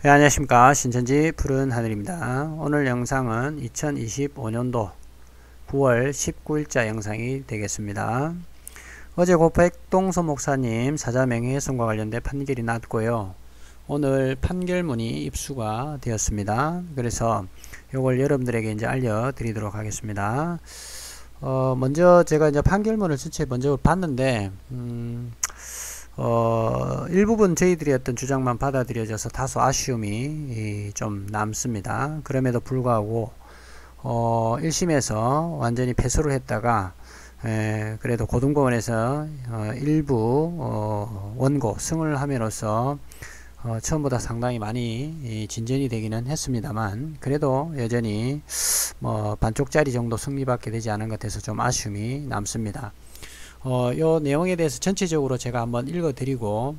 네, 안녕하십니까. 신천지 푸른 하늘입니다. 오늘 영상은 2025년도 9월 19일자 영상이 되겠습니다. 어제 고 백동서 목사님 사자 명예훼손과 관련된 판결이 났고요. 오늘 판결문이 입수가 되었습니다. 그래서 이걸 여러분들에게 이제 알려드리도록 하겠습니다. 먼저 제가 이제 판결문을 전체 먼저 봤는데, 일부분 저희들이 어떤 주장만 받아들여져서 다소 아쉬움이 좀 남습니다. 그럼에도 불구하고 1심에서 완전히 패소를 했다가 그래도 고등법원에서 일부 원고 승을 함으로써 처음보다 상당히 많이 진전이 되기는 했습니다만, 그래도 여전히 반쪽짜리 정도 승리받게 되지 않은 것 같아서 좀 아쉬움이 남습니다. 요 내용에 대해서 전체적으로 제가 한번 읽어드리고,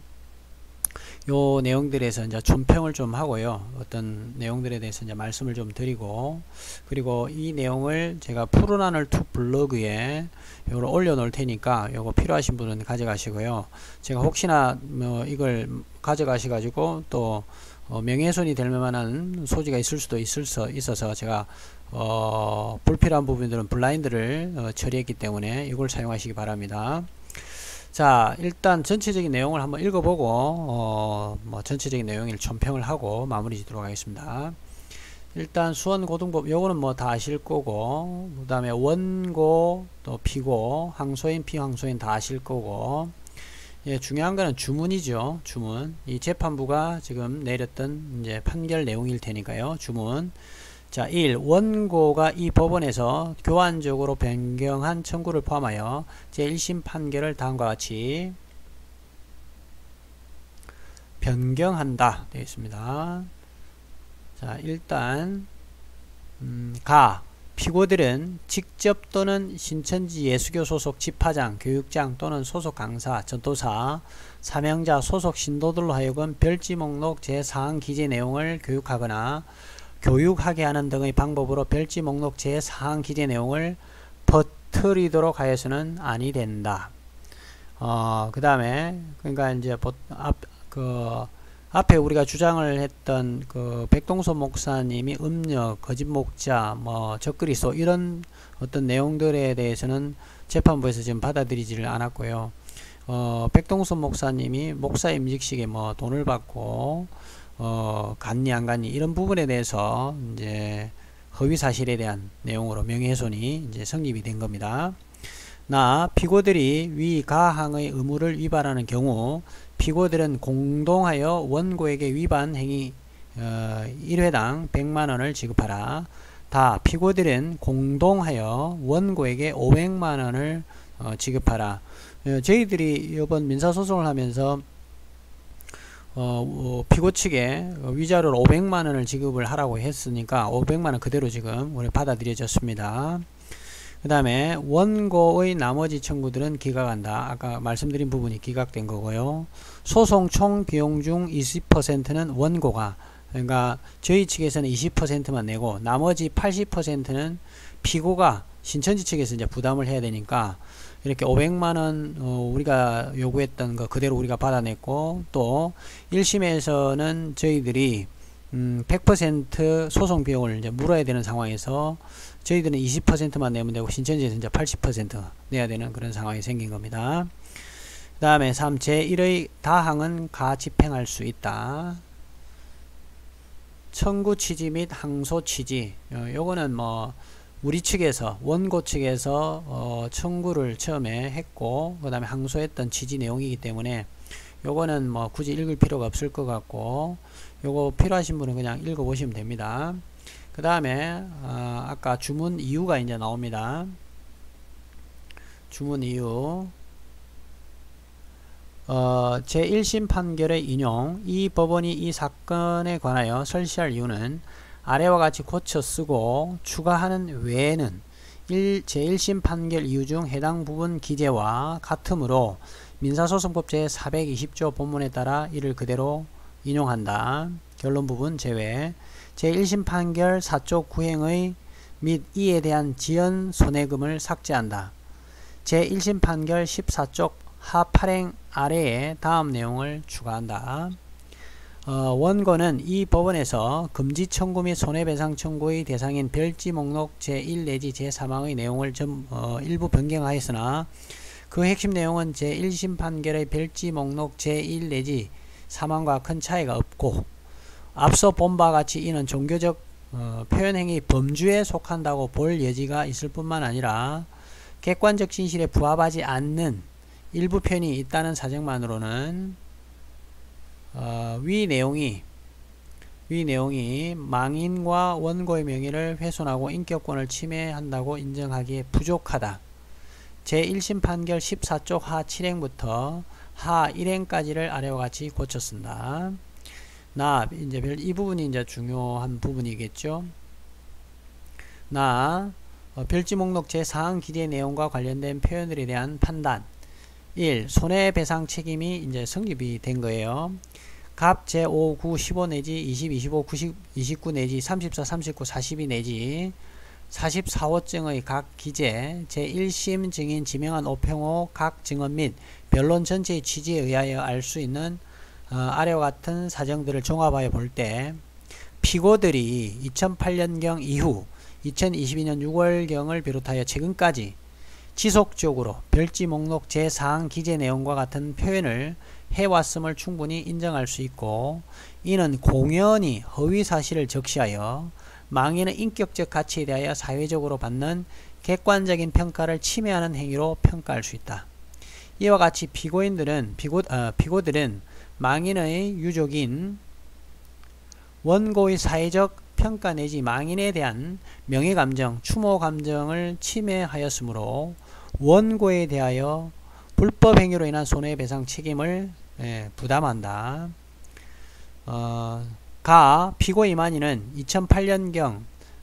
요 내용들에서 이제 준평을 좀 하고요. 어떤 내용들에 대해서 이제 말씀을 좀 드리고, 그리고 이 내용을 제가 푸른하늘 투 블로그에 요걸 올려놓을 테니까 요거 필요하신 분은 가져가시고요. 제가 혹시나 이걸 가져가셔가지고 또 명예훼손이 될 만한 소지가 있을 수도 있어서 제가 불필요한 부분들은 블라인드를 처리했기 때문에 이걸 사용하시기 바랍니다. 자, 일단 전체적인 내용을 한번 읽어보고 전체적인 내용을 총평을 하고 마무리 짓도록 하겠습니다. 일단 수원고등법 요거는 다 아실 거고, 그 다음에 원고 또 피고 항소인 피항소인 다 아실 거고, 예, 중요한 거는 주문이죠. 주문. 이 재판부가 지금 내렸던 이제 판결 내용일 테니까요. 주문. 자, 1. 원고가 이 법원에서 교환적으로 변경한 청구를 포함하여 제1심 판결을 다음과 같이 변경한다 되어 있습니다. 자, 일단 피고들은 직접 또는 신천지 예수교 소속 집화장, 교육장 또는 소속 강사, 전도사, 사명자, 소속 신도들로 하여금 별지 목록 제4항 기재 내용을 교육하게 하는 등의 방법으로 별지 목록 제4항 기재 내용을 퍼뜨리도록 하여서는 아니 된다. 그 다음에, 그러니까 이제 앞에 우리가 주장을 했던 백동서 목사님이 음력, 거짓 목자, 적그리스도 이런 어떤 내용들에 대해서는 재판부에서 지금 받아들이지를 않았고요. 백동서 목사님이 목사 임직식에 돈을 받고 갔니 안 갔니 이런 부분에 대해서 이제 허위 사실에 대한 내용으로 명예훼손이 이제 성립이 된 겁니다. 피고들이 위 가항의 의무를 위반하는 경우 피고들은 공동하여 원고에게 위반 행위 1회당 100만원을 지급하라. 피고들은 공동하여 원고에게 500만원을 지급하라. 저희들이 이번 민사소송을 하면서 피고 측에 위자료를 500만원을 지급을 하라고 했으니까 500만원 그대로 지금 우리 받아들여졌습니다. 그 다음에 원고의 나머지 청구들은 기각한다. 아까 말씀드린 부분이 기각된 거고요. 소송 총 비용 중 20%는 원고가, 그러니까 저희 측에서는 20%만 내고 나머지 80%는 피고가 신천지 측에서 이제 부담을 해야 되니까 이렇게 500만원 우리가 요구했던 거 그대로 우리가 받아냈고, 또 1심에서는 저희들이 100% 소송 비용을 이제 물어야 되는 상황에서 저희들은 20%만 내면 되고 신천지에서 이제 80% 내야 되는 그런 상황이 생긴 겁니다. 그 다음에 3. 제1의 다항은 가집행할 수 있다. 청구 취지 및 항소 취지. 요거는 우리 측에서 원고 측에서 청구를 처음에 했고 그 다음에 항소했던 취지 내용이기 때문에 요거는 굳이 읽을 필요가 없을 것 같고, 요거 필요하신 분은 그냥 읽어보시면 됩니다. 그 다음에 아까 주문 이유가 이제 나옵니다. 주문 이유. 제1심 판결의 인용. 이 법원이 이 사건에 관하여 설시할 이유는 아래와 같이 고쳐 쓰고 추가하는 외에는 제1심 판결 이유 중 해당 부분 기재와 같으므로 민사소송법 제420조 본문에 따라 이를 그대로 인용한다. 결론 부분 제외. 제1심 판결 4조 9행의 및 이에 대한 지연 손해금을 삭제한다. 제1심 판결 14쪽 하 8행 아래에 다음 내용을 추가한다. 원고는 이 법원에서 금지 청구 및 손해배상 청구의 대상인 별지 목록 제1 내지 제3항의 내용을 일부 변경하였으나 그 핵심 내용은 제1심 판결의 별지 목록 제1 내지 3항과 큰 차이가 없고 앞서 본 바와 같이 이는 종교적 표현행위 범주에 속한다고 볼 여지가 있을 뿐만 아니라 객관적 진실에 부합하지 않는 일부 표현이 있다는 사정만으로는 위 내용이 망인과 원고의 명예를 훼손하고 인격권을 침해한다고 인정하기에 부족하다. 제1심 판결 14쪽 하 7행부터 하 1행까지를 아래와 같이 고쳤습니다. 이제 이 부분이 이제 중요한 부분이겠죠. 별지 목록 제4항 기재 내용과 관련된 표현들에 대한 판단. 1. 손해배상 책임이 이제 성립이 된 거예요. 갑 제5, 9, 15 내지 20, 25, 90, 29 내지 34, 39, 42 내지 44호증의 각 기재 제1심 증인 지명한 오평호 각 증언 및 변론 전체의 취지에 의하여 알 수 있는 아래와 같은 사정들을 종합하여 볼 때 피고들이 2008년경 이후 2022년 6월경을 비롯하여 최근까지 지속적으로 별지 목록 제4항 기재 내용과 같은 표현을 해왔음을 충분히 인정할 수 있고 이는 공연히 허위 사실을 적시하여 망인의 인격적 가치에 대하여 사회적으로 받는 객관적인 평가를 침해하는 행위로 평가할 수 있다. 이와 같이 피고들은 망인의 유족인 원고의 사회적 평가 내지 망인에 대한 명예감정, 추모감정을 침해하였으므로 원고에 대하여 불법 행위로 인한 손해배상 책임을 부담한다. 피고 이만희는 2008년경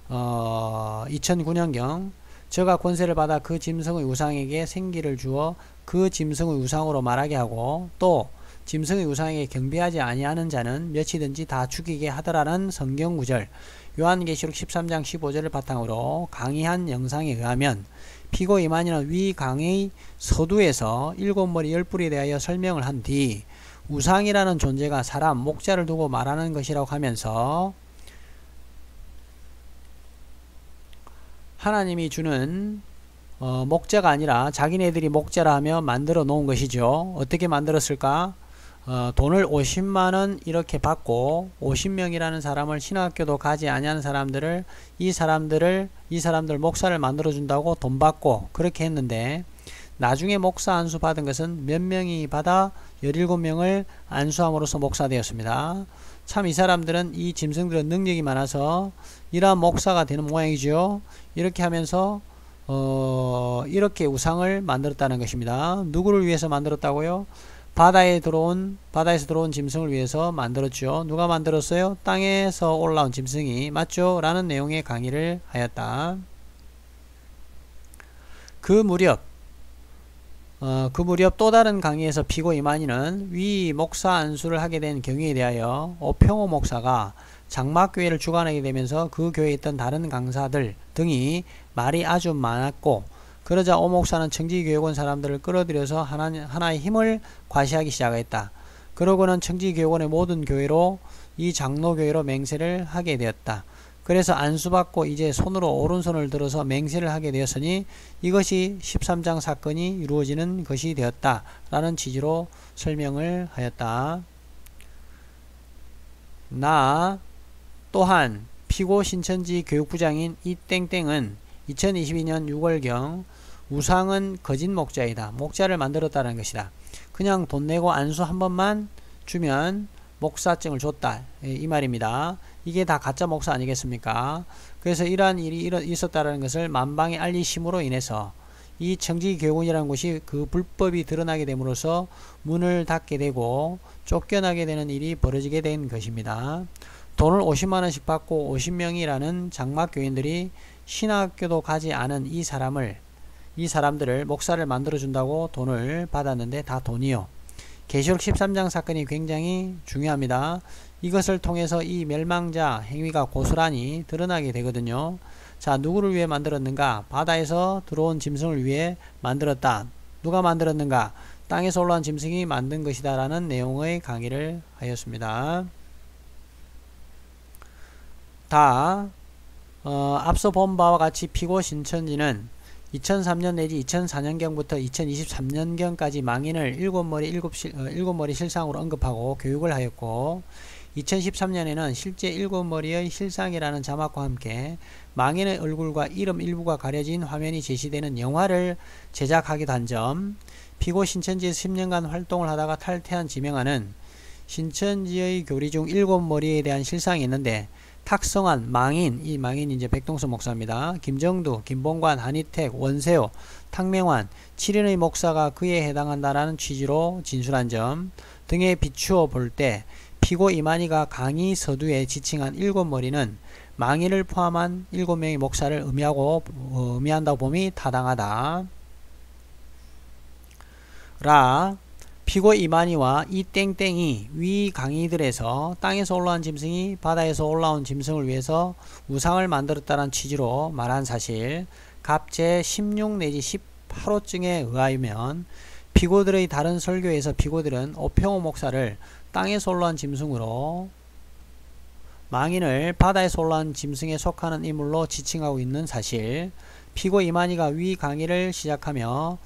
2009년경 저가 권세를 받아 그 짐승의 우상에게 생기를 주어 그 짐승의 우상으로 말하게 하고 또 짐승의 우상에게 경배하지 아니하는 자는 몇이든지 다 죽이게 하더라는 성경구절 요한계시록 13장 15절을 바탕으로 강의한 영상에 의하면 피고 이만희는 위 강의 서두에서 7머리 10뿔에 대하여 설명을 한 뒤 우상이라는 존재가 사람, 목자를 두고 말하는 것이라고 하면서 하나님이 주는 목자가 아니라 자기네들이 목자라 하며 만들어 놓은 것이죠. 어떻게 만들었을까? 돈을 50만원 이렇게 받고 50명이라는 사람을 신학교도 가지 아니하는 사람들을 이 사람들 목사를 만들어 준다고 돈 받고 그렇게 했는데 나중에 목사 안수 받은 것은 몇 명이 받아 17명을 안수함으로써 목사 되었습니다. 참 이 사람들은 이 짐승들은 능력이 많아서 이러한 목사가 되는 모양이죠. 이렇게 하면서 이렇게 우상을 만들었다는 것입니다. 누구를 위해서 만들었다고요? 바다에서 들어온 짐승을 위해서 만들었죠. 누가 만들었어요? 땅에서 올라온 짐승이 맞죠? 라는 내용의 강의를 하였다. 그 무렵 또 다른 강의에서 피고 이만희는 위 목사 안수를 하게 된 경위에 대하여 오평호 목사가 장막교회를 주관하게 되면서 그 교회에 있던 다른 강사들 등이 말이 아주 많았고 그러자 오 목사는 청지교육원 사람들을 끌어들여서 하나의 힘을 과시하기 시작했다. 그러고는 청지교육원의 모든 교회로 이 장로교회로 맹세를 하게 되었다. 그래서 안수받고 이제 손으로 오른손을 들어서 맹세를 하게 되었으니 이것이 13장 사건이 이루어지는 것이 되었다. 라는 취지로 설명을 하였다. 또한 피고 신천지 교육부장인 이 땡땡은 2022년 6월경 우상은 거짓 목자이다. 목자를 만들었다는 것이다. 그냥 돈 내고 안수 한 번만 주면 목사증을 줬다. 이 말입니다. 이게 다 가짜 목사 아니겠습니까? 그래서 이러한 일이 있었다는 것을 만방에 알리심으로 인해서 이 청지교육원이라는 곳이 그 불법이 드러나게 됨으로써 문을 닫게 되고 쫓겨나게 되는 일이 벌어지게 된 것입니다. 돈을 50만원씩 받고 50명이라는 장막교인들이 신학교도 가지 않은 이 사람들을 목사를 만들어준다고 돈을 받았는데 다 돈이요. 계시록 13장 사건이 굉장히 중요합니다. 이것을 통해서 이 멸망자 행위가 고스란히 드러나게 되거든요. 자, 누구를 위해 만들었는가? 바다에서 들어온 짐승을 위해 만들었다. 누가 만들었는가? 땅에서 올라온 짐승이 만든 것이다 라는 내용의 강의를 하였습니다. 다 앞서 본 바와 같이 피고 신천지는 2003년 내지 2004년경부터 2023년경까지 망인을 7머리 실상으로 언급하고 교육을 하였고, 2013년에는 실제 7머리의 실상이라는 자막과 함께 망인의 얼굴과 이름 일부가 가려진 화면이 제시되는 영화를 제작하기도 한 점, 피고 신천지에서 10년간 활동을 하다가 탈퇴한 지명하는 신천지의 교리 중 7머리에 대한 실상이 있는데, 탁성환, 망인, 이 망인이 이제 백동선 목사입니다. 김정두, 김봉관, 한희택, 원세호, 탁명환, 7인의 목사가 그에 해당한다라는 취지로 진술한 점 등에 비추어 볼 때 피고 이만희가 강의 서두에 지칭한 7머리는 망인을 포함한 7명의 목사를 의미한다고 봄이 타당하다. 라 피고 이만희와 이 땡땡이 위 강의들에서 땅에서 올라온 짐승이 바다에서 올라온 짐승을 위해서 우상을 만들었다는 취지로 말한 사실, 갑 제16 내지 18호증에 의하면 피고들의 다른 설교에서 피고들은 오평호 목사를 땅에서 올라온 짐승으로 망인을 바다에서 올라온 짐승에 속하는 인물로 지칭하고 있는 사실, 피고 이만희가 위 강의를 시작하며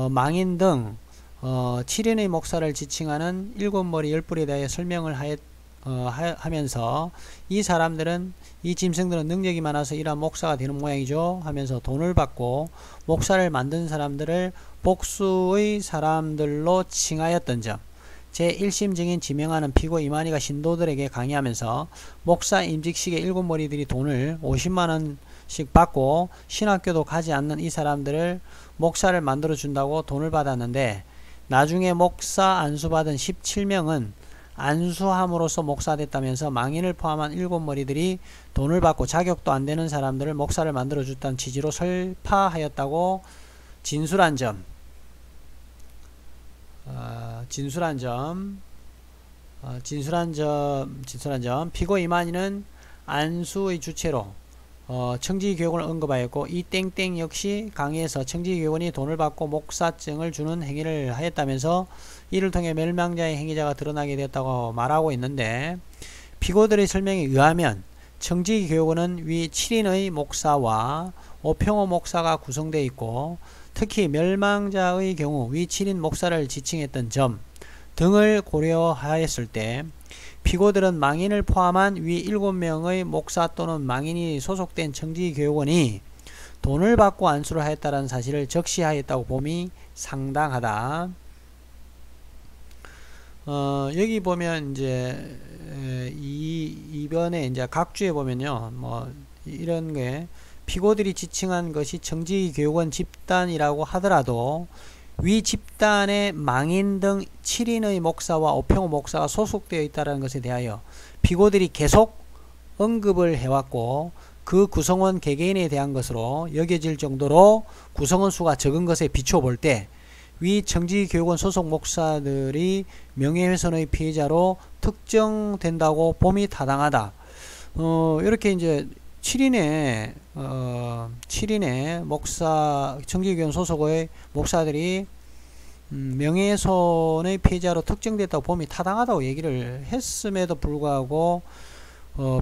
망인 등 7인의 목사를 지칭하는 7머리 10뿔에 대해 설명을 하면서 이 사람들은, 이 짐승들은 능력이 많아서 이러한 목사가 되는 모양이죠 하면서 돈을 받고 목사를 만든 사람들을 복수의 사람들로 칭하였던 점, 제1심 증인 지명하는 피고 이만희가 신도들에게 강의하면서 목사 임직식에 7머리들이 돈을 50만원씩 받고 신학교도 가지 않는 이 사람들을 목사를 만들어 준다고 돈을 받았는데, 나중에 목사 안수받은 17명은 안수함으로써 목사됐다면서 망인을 포함한 7머리들이 돈을 받고 자격도 안 되는 사람들을 목사를 만들어 줬다는 취지로 설파하였다고 진술한 점, 피고 이만희는 안수의 주체로 청지교육을 언급하였고, 이 땡땡 역시 강의에서 청지교육원이 돈을 받고 목사증을 주는 행위를 하였다면서 이를 통해 멸망자의 행위자가 드러나게 되었다고 말하고 있는데, 피고들의 설명에 의하면 청지교육원은 위 7인의 목사와 오평호 목사가 구성되어 있고, 특히 멸망자의 경우 위 7인 목사를 지칭했던 점 등을 고려하였을 때 피고들은 망인을 포함한 위 7명의 목사 또는 망인이 소속된 청지교육원이 돈을 받고 안수를 하였다는 사실을 적시하였다고 봄이 상당하다. 여기 보면 이제 이번에 이제 각주에 보면요, 뭐 이런 게 피고들이 지칭한 것이 청지교육원 집단이라고 하더라도 위 집단에 망인 등 7인의 목사와 오평호 목사가 소속되어 있다는 것에 대하여 피고들이 계속 언급을 해왔고, 그 구성원 개개인에 대한 것으로 여겨질 정도로 구성원 수가 적은 것에 비추어 볼 때 위 청지교육원 소속 목사들이 명예훼손의 피해자로 특정된다고 봄이 타당하다. 이렇게 이제 7인의 목사, 청지교육원 소속의 목사들이 명예훼손의 피해자로 특정됐다고 봄이 타당하다고 얘기를 했음에도 불구하고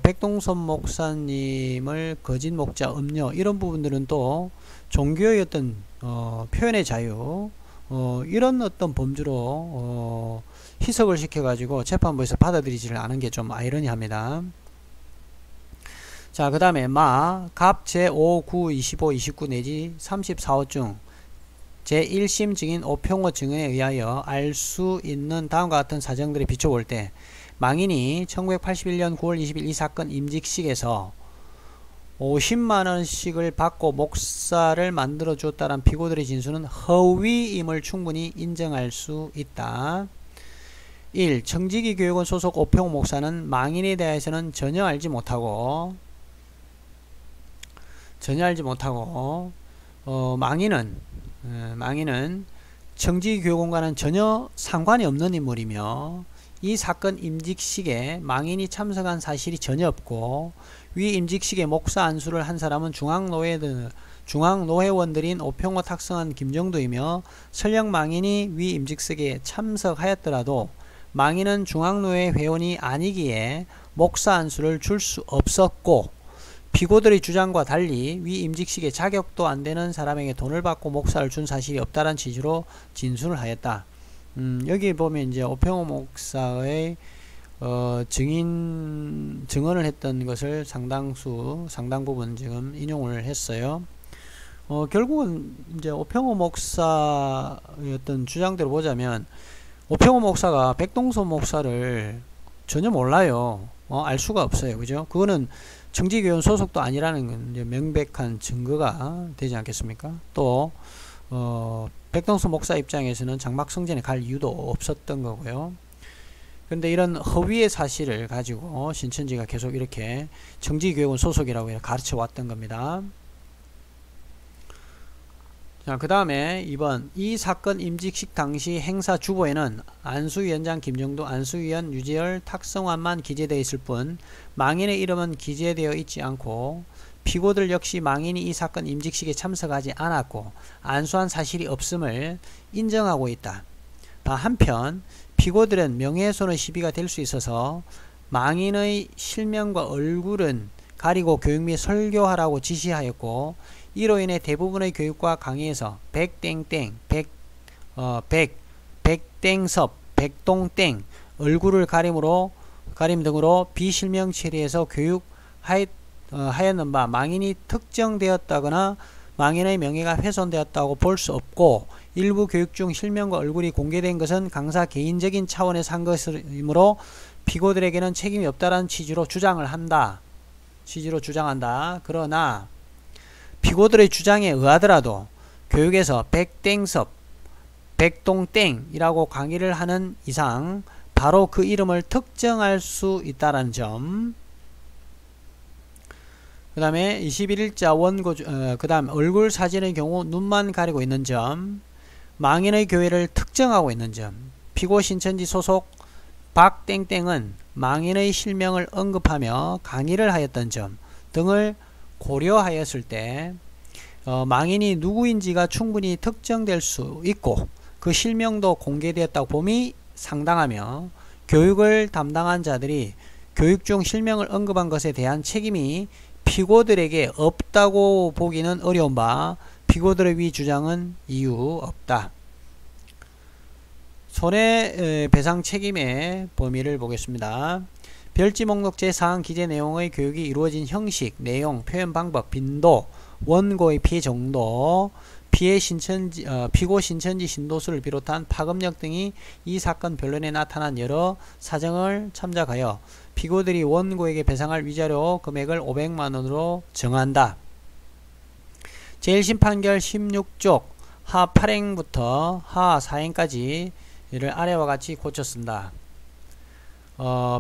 백동선 목사님을 거짓 목자, 음녀 이런 부분들은 또 종교의 어떤 표현의 자유, 이런 어떤 범주로 희석을 시켜가지고 재판부에서 받아들이지를 않은 게 좀 아이러니합니다. 자, 그 다음에 갑 제5, 9, 25, 29 내지 34호 중 제1심 증인 오평호 증언에 의하여 알 수 있는 다음과 같은 사정들에 비춰볼 때, 망인이 1981년 9월 20일 이 사건 임직식에서 50만원씩을 받고 목사를 만들어 줬다는 피고들의 진술은 허위임을 충분히 인정할 수 있다. 1. 청지기 교육원 소속 오평호 목사는 망인에 대해서는 전혀 알지 못하고 망인은 청지교육원과는 전혀 상관이 없는 인물이며, 이 사건 임직식에 망인이 참석한 사실이 전혀 없고, 위 임직식에 목사 안수를 한 사람은 중앙노회원들인 오평호, 탁성환, 김정두이며, 설령 망인이 위 임직식에 참석하였더라도 망인은 중앙노회 회원이 아니기에 목사 안수를 줄 수 없었고, 피고들의 주장과 달리 위 임직식에 자격도 안 되는 사람에게 돈을 받고 목사를 준 사실이 없다는 취지로 진술을 하였다. 여기 보면 이제 오평호 목사의 증언을 했던 것을 상당 부분 지금 인용을 했어요. 결국은 이제 오평호 목사의 어떤 주장대로 보자면, 오평호 목사가 백동서 목사를 전혀 몰라요. 알 수가 없어요. 그죠? 그거는 정직교원 소속도 아니라는 건 이제 명백한 증거가 되지 않겠습니까? 또 백동서 목사 입장에서는 장막성전에 갈 이유도 없었던 거고요. 근데 이런 허위의 사실을 가지고 신천지가 계속 이렇게 정직교원 소속이라고 가르쳐 왔던 겁니다. 자, 그 다음에 2번, 이 사건 임직식 당시 행사 주보에는 안수위원장 김정두, 안수위원 유재열, 탁성환만 기재되어 있을 뿐 망인의 이름은 기재되어 있지 않고, 피고들 역시 망인이 이 사건 임직식에 참석하지 않았고 안수한 사실이 없음을 인정하고 있다. 한편 피고들은 명예훼손의 시비가 될 수 있어서 망인의 실명과 얼굴은 가리고 교육 및 설교하라고 지시하였고, 이로 인해 대부분의 교육과 강의에서 백땡땡, 백땡섭, 백동땡, 얼굴을 가림 등으로 비실명 처리해서 교육하였는 바 망인이 특정되었다거나 망인의 명예가 훼손되었다고 볼 수 없고, 일부 교육 중 실명과 얼굴이 공개된 것은 강사 개인적인 차원에서 한 것이므로 피고들에게는 책임이 없다는 취지로 주장한다. 그러나 피고들의 주장에 의하더라도 교육에서 백땡섭, 백동땡이라고 강의를 하는 이상 바로 그 이름을 특정할 수 있다는 점. 그 다음에 21일자 원고, 그 다음 얼굴 사진의 경우 눈만 가리고 있는 점, 망인의 교회를 특정하고 있는 점, 피고 신천지 소속 박땡땡은 망인의 실명을 언급하며 강의를 하였던 점 등을 고려하였을 때 망인이 누구인지가 충분히 특정될 수 있고 그 실명도 공개되었다고 봄이 상당하며, 교육을 담당한 자들이 교육 중 실명을 언급한 것에 대한 책임이 피고들에게 없다고 보기는 어려운 바 피고들의 위 주장은 이유 없다. 손해배상 책임의 범위를 보겠습니다. 별지 목록 제4항 기재 내용의 교육이 이루어진 형식, 내용, 표현 방법, 빈도, 원고의 피해 정도, 피고 신천지 신도수를 비롯한 파급력 등이 이 사건 변론에 나타난 여러 사정을 참작하여 피고들이 원고에게 배상할 위자료 금액을 500만원으로 정한다. 제1심 판결 16쪽 하 8행부터 하 4행까지 이를 아래와 같이 고쳤습니다.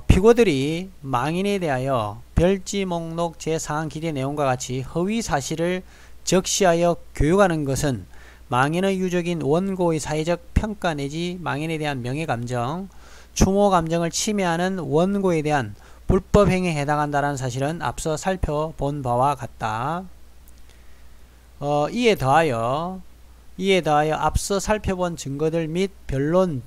피고들이 망인에 대하여 별지 목록 제4항 기재 내용과 같이 허위 사실을 적시하여 교육하는 것은 망인의 유족인 원고의 사회적 평가 내지 망인에 대한 명예감정, 추모감정을 침해하는 원고에 대한 불법행위에 해당한다는 사실은 앞서 살펴본 바와 같다. 이에 더하여 앞서 살펴본 증거들 및 변론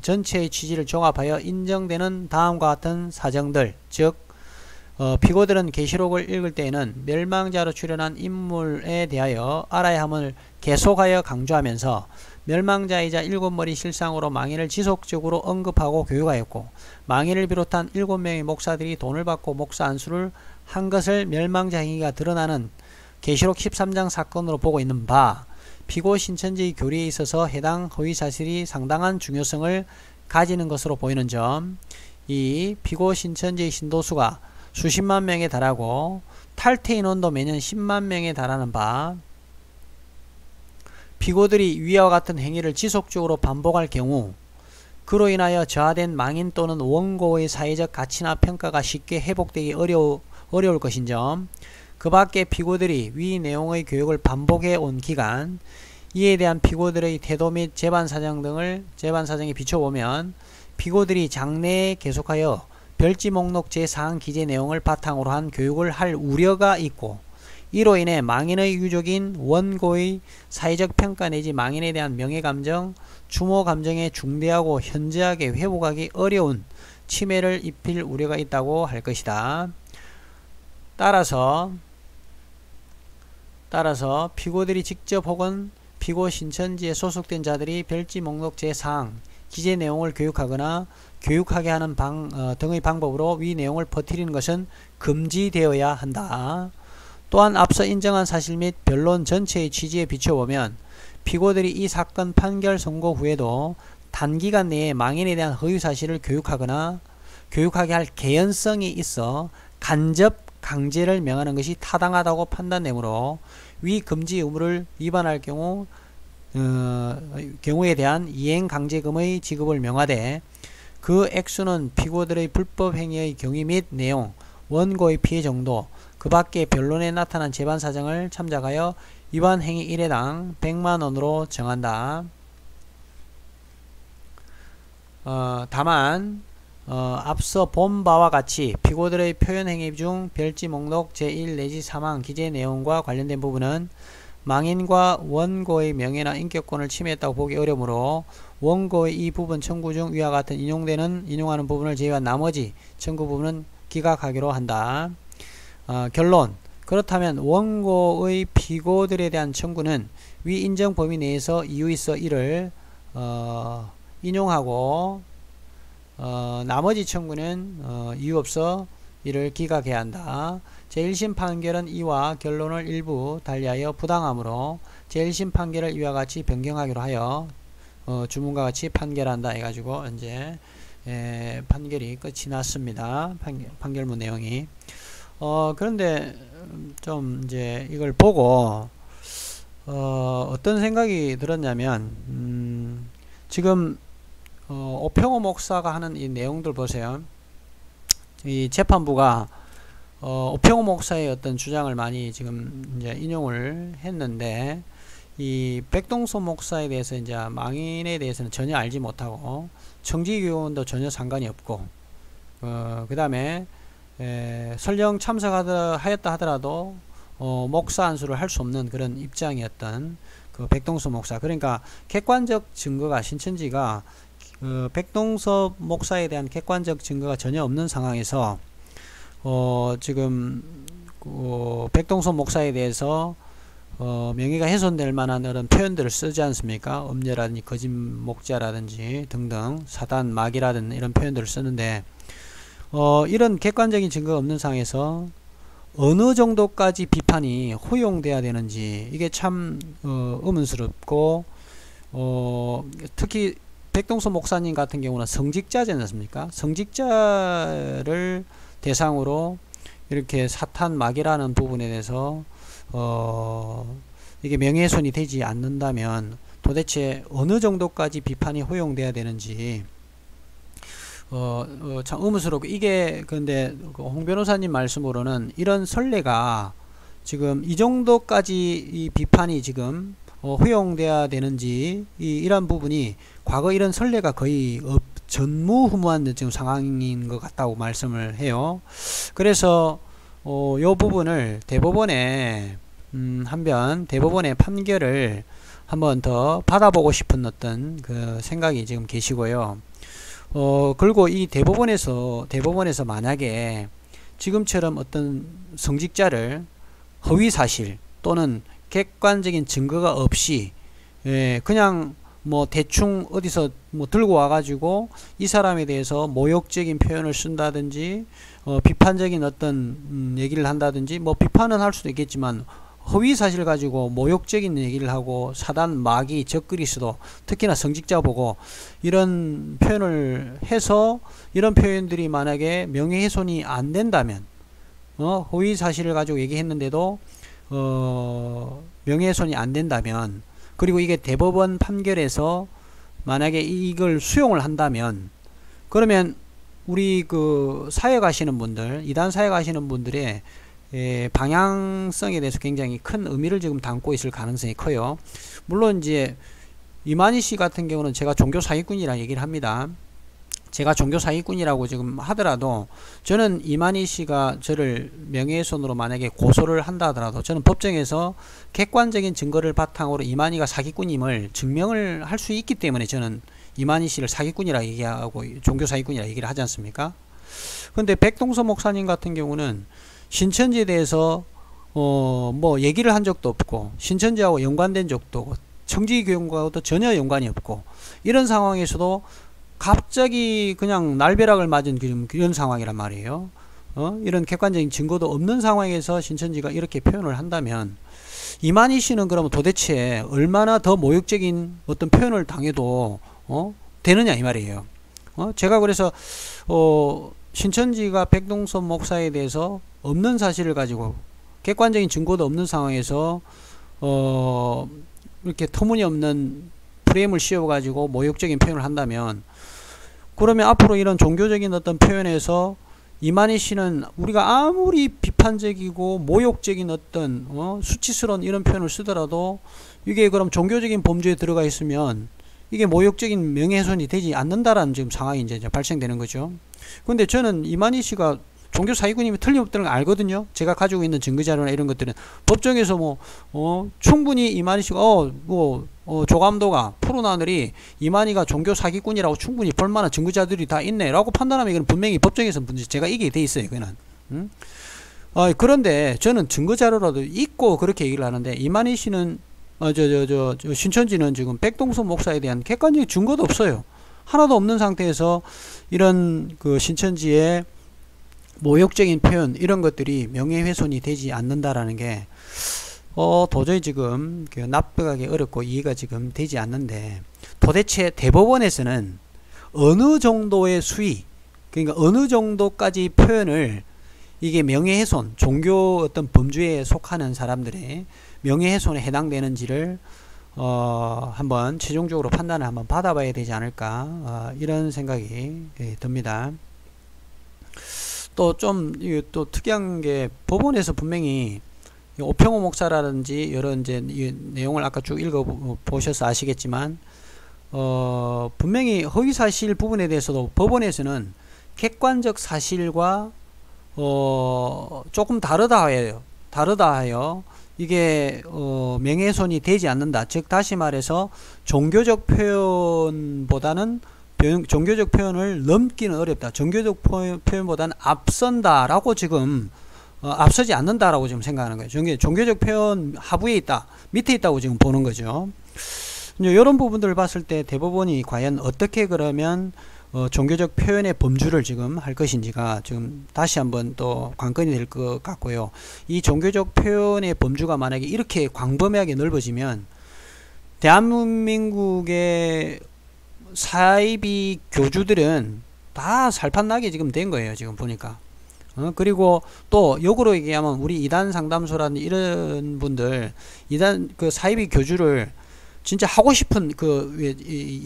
전체의 취지를 종합하여 인정되는 다음과 같은 사정들, 즉 피고들은 계시록을 읽을 때에는 멸망자로 출연한 인물에 대하여 알아야 함을 계속하여 강조하면서 멸망자이자 7머리 실상으로 망인을 지속적으로 언급하고 교육하였고, 망인을 비롯한 7명의 목사들이 돈을 받고 목사 안수를 한 것을 멸망자 행위가 드러나는 계시록 13장 사건으로 보고 있는 바, 피고 신천지의 교리에 있어서 해당 허위사실이 상당한 중요성을 가지는 것으로 보이는 점, 이 피고 신천지의 신도수가 수십만 명에 달하고 탈퇴 인원도 매년 10만 명에 달하는 바, 피고들이 위와 같은 행위를 지속적으로 반복할 경우 그로 인하여 저하된 망인 또는 원고의 사회적 가치나 평가가 쉽게 회복되기 어려울 것인 점, 그 밖에 피고들이 위 내용의 교육을 반복해 온 기간, 이에 대한 피고들의 태도 및 재반사정에 비춰보면 피고들이 장래에 계속하여 별지 목록 제4항 기재 내용을 바탕으로 한 교육을 할 우려가 있고, 이로 인해 망인의 유족인 원고의 사회적 평가 내지 망인에 대한 명예감정, 추모감정에 중대하고 현저하게 회복하기 어려운 침해를 입힐 우려가 있다고 할 것이다. 따라서 피고들이 직접 혹은 피고 신천지에 소속된 자들이 별지 목록 제4항 기재 내용을 교육하거나 교육하게 하는 등의 방법으로 위 내용을 퍼뜨리는 것은 금지되어야 한다. 또한 앞서 인정한 사실 및 변론 전체의 취지에 비춰보면 피고들이 이 사건 판결 선고 후에도 단기간 내에 망인에 대한 허위 사실을 교육하거나 교육하게 할 개연성이 있어 간접 강제를 명하는 것이 타당하다고 판단되므로 위 금지 의무를 위반할 경우에 대한 이행강제금의 지급을 명하되 그 액수는 피고들의 불법 행위의 경위 및 내용, 원고의 피해 정도, 그 밖에 변론에 나타난 재반 사정을 참작하여 위반 행위 1회당 100만원으로 정한다. 다만 앞서 본 바와 같이 피고들의 표현 행위 중 별지 목록 제1 내지 3항 기재 내용과 관련된 부분은 망인과 원고의 명예나 인격권을 침해했다고 보기 어려우므로 원고의 이 부분 청구 중 위와 같은 인용하는 부분을 제외한 나머지 청구 부분은 기각하기로 한다. 결론. 그렇다면 원고의 피고들에 대한 청구는 위 인정 범위 내에서 이유 있어 이를 인용하고 나머지 청구는 이유 없어 이를 기각해야 한다. 제1심 판결은 이와 결론을 일부 달리하여 부당하므로 제1심 판결을 이와 같이 변경하기로 하여 주문과 같이 판결한다 해가지고 이제 판결이 끝이 났습니다. 판결문 내용이. 그런데 좀 이제 이걸 보고 어떤 생각이 들었냐면 지금 오평호 목사가 하는 이 내용들 보세요. 이 재판부가 오평호 목사의 어떤 주장을 많이 지금 이제 인용을 했는데 이 백동소 목사에 대해서 이제 망인에 대해서는 전혀 알지 못하고 청지교원도 전혀 상관이 없고 그 다음에 설령 참석하였다 하더라도 목사 안수를 할 수 없는 그런 입장이었던 그 백동소 목사. 그러니까 객관적 증거가 신천지가 백동서 목사에 대한 객관적 증거가 전혀 없는 상황에서 지금 백동서 목사에 대해서 명예가 훼손될 만한 그런 표현들을 쓰지 않습니까? 음녀라든지 거짓 목자라든지 등등 사단 마귀라든지 이런 표현들을 쓰는데 이런 객관적인 증거가 없는 상황에서 어느 정도까지 비판이 허용돼야 되는지 이게 참 의문스럽고 특히 백동서 목사님 같은 경우는 성직자지 않습니까? 성직자를 대상으로 이렇게 사탄 마귀라는 부분에 대해서 이게 명예훼손이 되지 않는다면 도대체 어느 정도까지 비판이 허용돼야 되는지 참 의문스럽고 이게 근데 홍 변호사님 말씀으로는 이런 선례가 지금 이 정도까지 이 비판이 지금 허용돼야 되는지 이런 부분이 과거 이런 선례가 거의 전무후무한 지금 상황인 것 같다고 말씀을 해요. 그래서 요 부분을 대법원에 대법원의 판결을 한번 더 받아보고 싶은 어떤 그 생각이 지금 계시고요. 그리고 이 대법원에서 만약에 지금처럼 어떤 성직자를 허위사실 또는 객관적인 증거가 없이 그냥 뭐 대충 어디서 뭐 들고 와가지고 이 사람에 대해서 모욕적인 표현을 쓴다든지 비판적인 어떤 얘기를 한다든지 뭐 비판은 할 수도 있겠지만 허위사실 가지고 모욕적인 얘기를 하고 사단 마귀 적그리스도 특히나 성직자 보고 이런 표현을 해서 이런 표현들이 만약에 명예훼손이 안 된다면 허위사실을 가지고 얘기했는데도 명예훼손이 안 된다면 그리고 이게 대법원 판결에서 만약에 이걸 수용을 한다면 그러면 우리 그 사회 가시는 분들 이단 사회 가시는 분들의 방향성에 대해서 굉장히 큰 의미를 지금 담고 있을 가능성이 커요. 물론 이제 이만희 씨 같은 경우는 제가 종교 사기꾼이라 얘기를 합니다. 제가 종교 사기꾼이라고 지금 하더라도 저는 이만희 씨가 저를 명예훼손으로 만약에 고소를 한다 하더라도 저는 법정에서 객관적인 증거를 바탕으로 이만희가 사기꾼임을 증명을 할 수 있기 때문에 저는 이만희 씨를 사기꾼이라 얘기하고 종교 사기꾼이라 얘기를 하지 않습니까? 근데 백동서 목사님 같은 경우는 신천지에 대해서 뭐 얘기를 한 적도 없고 신천지하고 연관된 적도 없고 청지교육과도 전혀 연관이 없고 이런 상황에서도 갑자기 그냥 날벼락을 맞은 그런 상황이란 말이에요. 이런 객관적인 증거도 없는 상황에서 신천지가 이렇게 표현을 한다면 이만희 씨는 그러면 도대체 얼마나 더 모욕적인 어떤 표현을 당해도 되느냐 이 말이에요. 제가 그래서 신천지가 백동선 목사에 대해서 없는 사실을 가지고 객관적인 증거도 없는 상황에서 이렇게 터무니없는 프레임을 씌워 가지고 모욕적인 표현을 한다면 그러면 앞으로 이런 종교적인 어떤 표현에서 이만희 씨는 우리가 아무리 비판적이고 모욕적인 어떤 수치스러운 이런 표현을 쓰더라도 이게 그럼 종교적인 범죄에 들어가 있으면 이게 모욕적인 명예훼손이 되지 않는다라는 지금 상황이 이제 발생되는 거죠. 근데 저는 이만희 씨가 종교 사기꾼이면 틀림없다는 걸 알거든요. 제가 가지고 있는 증거자료나 이런 것들은 법정에서 충분히 이만희 씨가 조감도가 푸른하늘이 이만희가 종교 사기꾼이라고 충분히 볼만한 증거자들이 다 있네 라고 판단하면 이건 분명히 법정에서 제가 이기게 돼 있어요. 그는. 그런데 저는 증거자료라도 있고 그렇게 얘기를 하는데 이만희 씨는 신천지는 지금 백동선 목사에 대한 객관적인 증거도 없어요. 하나도 없는 상태에서 이런 그 신천지의 모욕적인 표현 이런 것들이 명예훼손이 되지 않는다라는 게 도저히 지금 납득하기 어렵고 이해가 지금 되지 않는데 도대체 대법원에서는 어느 정도의 수위 그러니까 어느 정도까지 표현을 이게 명예훼손 종교 어떤 범주에 속하는 사람들의 명예훼손에 해당되는지를 한번 최종적으로 판단을 한번 받아봐야 되지 않을까 이런 생각이 듭니다. 또 좀 또 특이한 게 법원에서 분명히 오평호 목사라든지 이제 이 내용을 아까 쭉 읽어 보셔서 아시겠지만 분명히 허위사실 부분에 대해서도 법원에서는 객관적 사실과 조금 다르다 하여 이게 명예훼손이 되지 않는다. 즉 다시 말해서 종교적 표현보다는 종교적 표현을 넘기는 어렵다. 종교적 표현보다는 앞선다라고 지금 앞서지 않는다라고 지금 생각하는 거예요. 종교적 표현 하부에 있다, 밑에 있다고 지금 보는 거죠. 이제 이런 부분들을 봤을 때 대법원이 과연 어떻게 그러면 종교적 표현의 범주를 지금 할 것인지가 지금 다시 한번 또 관건이 될 것 같고요. 이 종교적 표현의 범주가 만약에 이렇게 광범위하게 넓어지면 대한민국의 사이비 교주들은 다 살판나게 지금 된 거예요. 지금 보니까. 그리고 또 역으로 얘기하면 우리 이단 상담소라는 이런 분들 이단 그 사이비 교주를 진짜 하고 싶은 그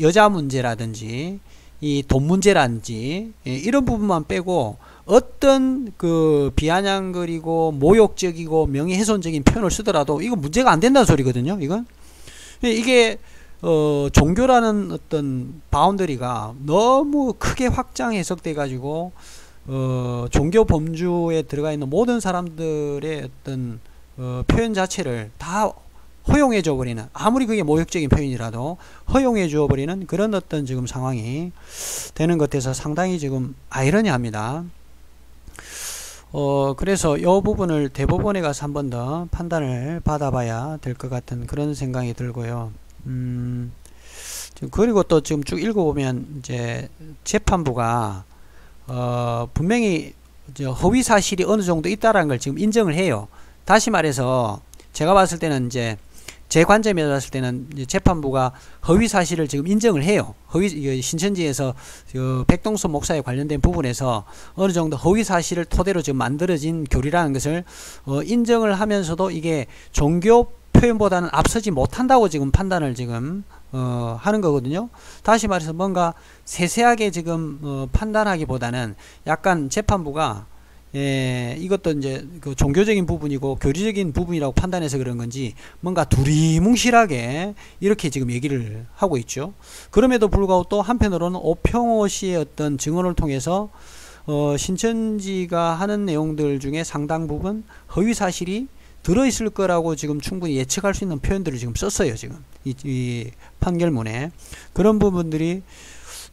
여자 문제라든지 이 돈 문제라든지 이런 부분만 빼고 어떤 그 비아냥거리고 모욕적이고 명예훼손적인 표현을 쓰더라도 이거 문제가 안 된다는 소리거든요. 이건 이게 종교라는 어떤 바운더리가 너무 크게 확장 해석돼 가지고 종교 범주에 들어가 있는 모든 사람들의 어떤 표현 자체를 다 허용해 줘 버리는 아무리 그게 모욕적인 표현이라도 허용해 줘 버리는 그런 어떤 지금 상황이 되는 것 같아서 상당히 지금 아이러니합니다. 그래서 이 부분을 대법원에 가서 한 번 더 판단을 받아봐야 될 것 같은 그런 생각이 들고요. 그리고 또 지금 쭉 읽어보면 이제 재판부가 분명히 허위 사실이 어느 정도 있다라는 걸 지금 인정을 해요. 다시 말해서 제가 봤을 때는 이제 제 관점에서 봤을 때는 재판부가 허위 사실을 지금 인정을 해요. 신천지에서 백동선 목사에 관련된 부분에서 어느 정도 허위 사실을 토대로 지금 만들어진 교리라는 것을 인정을 하면서도 이게 종교 표현보다는 앞서지 못한다고 지금 판단을 지금 하는 거거든요. 다시 말해서 뭔가 세세하게 지금 판단하기보다는 약간 재판부가 이것도 이제 그 종교적인 부분이고 교리적인 부분이라고 판단해서 그런 건지 뭔가 두리뭉실하게 이렇게 지금 얘기를 하고 있죠. 그럼에도 불구하고 또 한편으로는 오평호 씨의 어떤 증언을 통해서 신천지가 하는 내용들 중에 상당 부분 허위 사실이 들어있을 거라고 지금 충분히 예측할 수 있는 표현들을 지금 썼어요. 지금 이 판결문에 그런 부분들이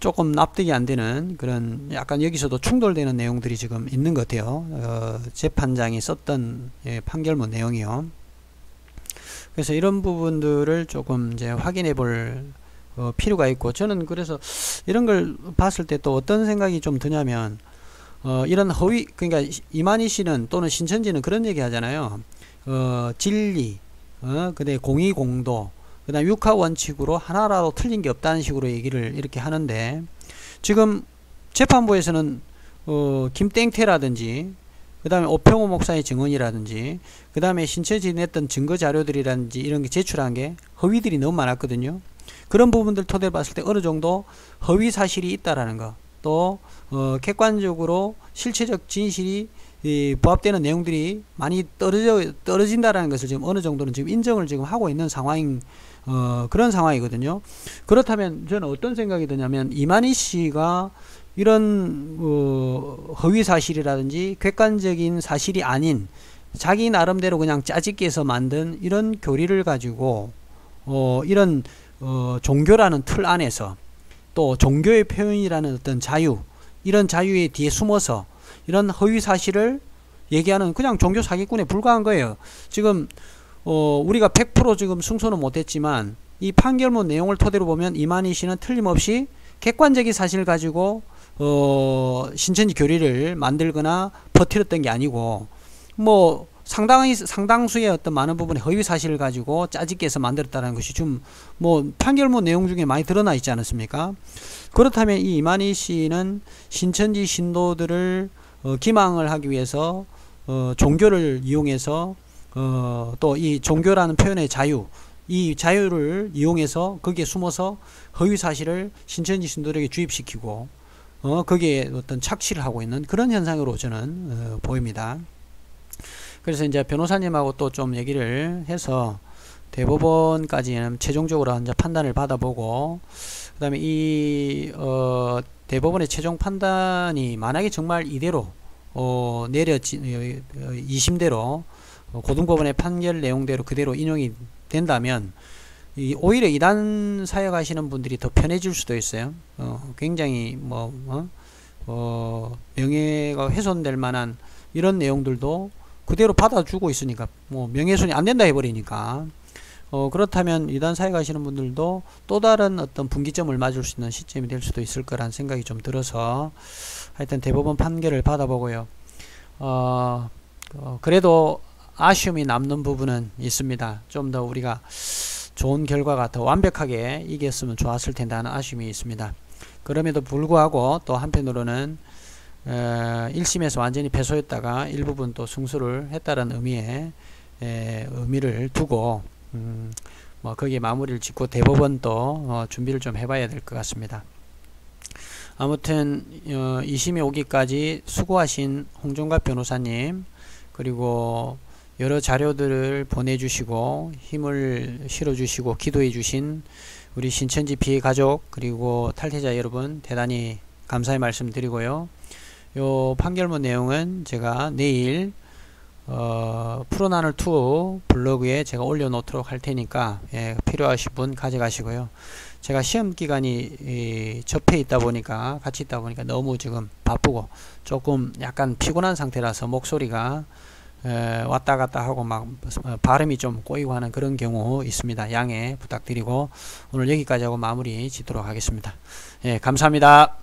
조금 납득이 안 되는 그런 약간 여기서도 충돌되는 내용들이 지금 있는 것 같아요. 재판장이 썼던 판결문 내용이요. 그래서 이런 부분들을 조금 이제 확인해 볼 필요가 있고, 저는 그래서 이런 걸 봤을 때 또 어떤 생각이 좀 드냐면, 이런 허위, 그러니까 이만희 씨는 또는 신천지는 그런 얘기 하잖아요. 진리, 그다음에 공의 공도, 그 다음 육하 원칙으로 하나라도 틀린 게 없다는 식으로 얘기를 이렇게 하는데, 지금 재판부에서는 김땡태라든지 그 다음에 오평호 목사의 증언이라든지 그 다음에 신천지 냈던 증거 자료들이라든지 이런 게 제출한 게 허위들이 너무 많았거든요. 그런 부분들 토대로 봤을 때 어느 정도 허위 사실이 있다라는 거, 또 객관적으로 실체적 진실이 부합되는 내용들이 많이 떨어진다라는 것을 지금 어느 정도는 지금 인정을 지금 하고 있는 상황인 그런 상황이거든요. 그렇다면 저는 어떤 생각이 드냐면, 이만희 씨가 이런 허위 사실이라든지 객관적인 사실이 아닌 자기 나름대로 그냥 짜집기해서 만든 이런 교리를 가지고 이런 종교라는 틀 안에서 또 종교의 표현이라는 어떤 자유, 이런 자유에 뒤에 숨어서 이런 허위 사실을 얘기하는 그냥 종교 사기꾼에 불과한 거예요. 지금 우리가 100% 지금 승소는 못했지만 이 판결문 내용을 토대로 보면 이만희 씨는 틀림없이 객관적인 사실을 가지고 신천지 교리를 만들거나 퍼뜨렸던 게 아니고, 뭐 상당수의 어떤 많은 부분의 허위 사실을 가지고 짜집기 해서 만들었다는 것이 좀 뭐 판결문 내용 중에 많이 드러나 있지 않았습니까? 그렇다면 이 이만희 씨는 신천지 신도들을 기망을 하기 위해서 종교를 이용해서 또 이 종교라는 표현의 자유, 이 자유를 이용해서 거기에 숨어서 허위 사실을 신천지 신도들에게 주입시키고 거기에 어떤 착취를 하고 있는 그런 현상으로 저는 보입니다. 그래서 이제 변호사님하고 또 좀 얘기를 해서 대법원까지는 최종적으로 이제 판단을 받아보고, 그 다음에 이 대법원의 최종 판단이 만약에 정말 이대로 내려진 2심대로 고등법원의 판결 내용대로 그대로 인용이 된다면 오히려 이단 사역 하시는 분들이 더 편해질 수도 있어요. 굉장히 명예가 훼손될 만한 이런 내용들도 그대로 받아주고 있으니까 명예훼손이 안 된다 해버리니까 그렇다면 이단 사역 하시는 분들도 또 다른 어떤 분기점을 맞을 수 있는 시점이 될 수도 있을 거란 생각이 좀 들어서 하여튼 대법원 판결을 받아보고요. 그래도 아쉬움이 남는 부분은 있습니다. 좀 더 우리가 좋은 결과가 더 완벽하게 이겼으면 좋았을 텐데 하는 아쉬움이 있습니다. 그럼에도 불구하고 또 한편으로는 1심에서 완전히 패소했다가 일부분 또 승소를 했다는 의미를 두고 뭐 거기에 마무리를 짓고 대법원 또 준비를 좀 해봐야 될 것 같습니다. 아무튼 2심에 오기까지 수고하신 홍종갑 변호사님, 그리고 여러 자료들을 보내주시고 힘을 실어주시고 기도해주신 우리 신천지 피해 가족 그리고 탈퇴자 여러분 대단히 감사의 말씀 드리고요. 요 판결문 내용은 제가 내일 푸른하늘2 블로그에 제가 올려놓도록 할 테니까 필요하신 분 가져가시고요. 제가 시험기간이 접해 있다 보니까 같이 있다 보니까 너무 지금 바쁘고 조금 약간 피곤한 상태라서 목소리가 왔다 갔다 하고 막 발음이 좀 꼬이고 하는 그런 경우 있습니다. 양해 부탁드리고 오늘 여기까지 하고 마무리 짓도록 하겠습니다. 감사합니다.